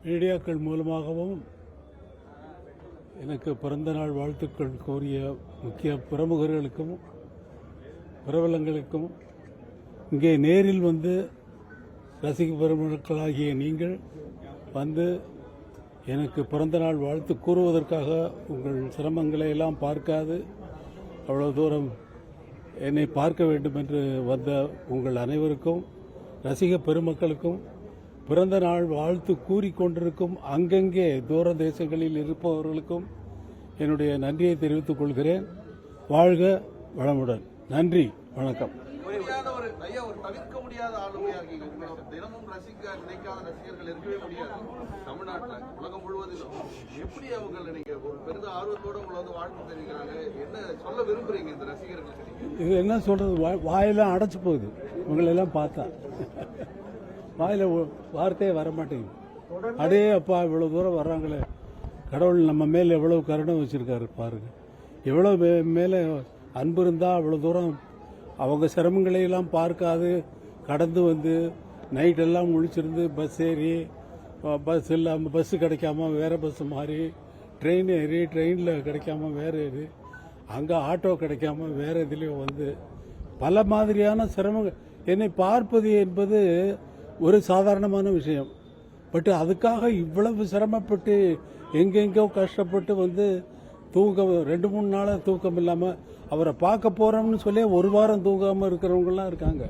மீடியாக்கள் மூலமாகவும் எனக்கு பிறந்த நாள் வாழ்த்துக்கள் கோரிய முக்கிய பிரமுகர்களுக்கும் பிரபலங்களுக்கும் இங்கே நேரில் வந்து ரசிக பெருமக்களாகிய நீங்கள் வந்து எனக்கு பிறந்த நாள் வாழ்த்து கூறுவதற்காக உங்கள் சிரமங்களை எல்லாம் பார்க்காது அவ்வளவு தூரம் என்னை பார்க்க வேண்டும் என்று வந்த உங்கள் அனைவருக்கும் ரசிக பெருமக்களுக்கும் பிறந்த நாள் வாழ்த்து கூறிக்கொண்டிருக்கும் அங்கங்கே தூர தேசங்களில் இருப்பவர்களுக்கும் என்னுடைய நன்றியை தெரிவித்துக் கொள்கிறேன். வாழ்க வளமுடன். நன்றி, வணக்கம். தவிர்க்க முடியாத ஆளுமையா இருக்கீங்க. தினமும் ரசிக்க நினைக்காத ரசிகர்கள் இருக்கவே முடியாது தமிழ்நாட்டில், உலகம் முழுவதிலும். எப்படி அவங்க நீங்க ஒரு பெருத ஆர்வத்தோட உங்களை வந்து வாழ்த்து தெரிவிக்கிறாங்க? என்ன சொல்ல விரும்புறீங்க இந்த ரசிகர்களுக்கு? இது என்ன சொல்றது, வாயெல்லாம் அடைச்சு போகுது உங்களெல்லாம் பார்த்தா. வாயில வார்த்தையே வரமாட்டேங்குது. அடே அப்பா, இவ்வளவு தூரம் வர்றாங்களே, கடவுள் நம்ம மேல எவ்வளவு கருணை வச்சிருக்காரு பாருங்க. எவ்வளவு மேல அன்பு இருந்தா அவ்வளவு தூரம் அவங்க சிரமங்களை எல்லாம் பார்க்காது கடந்து வந்து நைட்டெல்லாம் முழிச்சிருந்து பஸ் ஏறி, பஸ் இல்லாமல் பஸ் கிடைக்காம வேற பஸ் மாறி, ட்ரெயின் ஏறி, ட்ரெயினில் கிடைக்காம வேற ஏறி, அங்கே ஆட்டோ கிடைக்காம வேற இதுலேயும் வந்து பல மாதிரியான சிரமங்கள். என்னை பார்ப்பது என்பது ஒரு சாதாரணமான விஷயம். பட் அதுக்காக இவ்வளவு சிரமப்பட்டு எங்கெங்கோ கஷ்டப்பட்டு வந்து தூக்கம் 2-3 நாளாக தூக்கம் இல்லாமல் அவரை பார்க்க போறோம்னு சொல்லி ஒரு வாரம் தூங்காமல் இருக்கிறவங்கலாம் இருக்காங்க.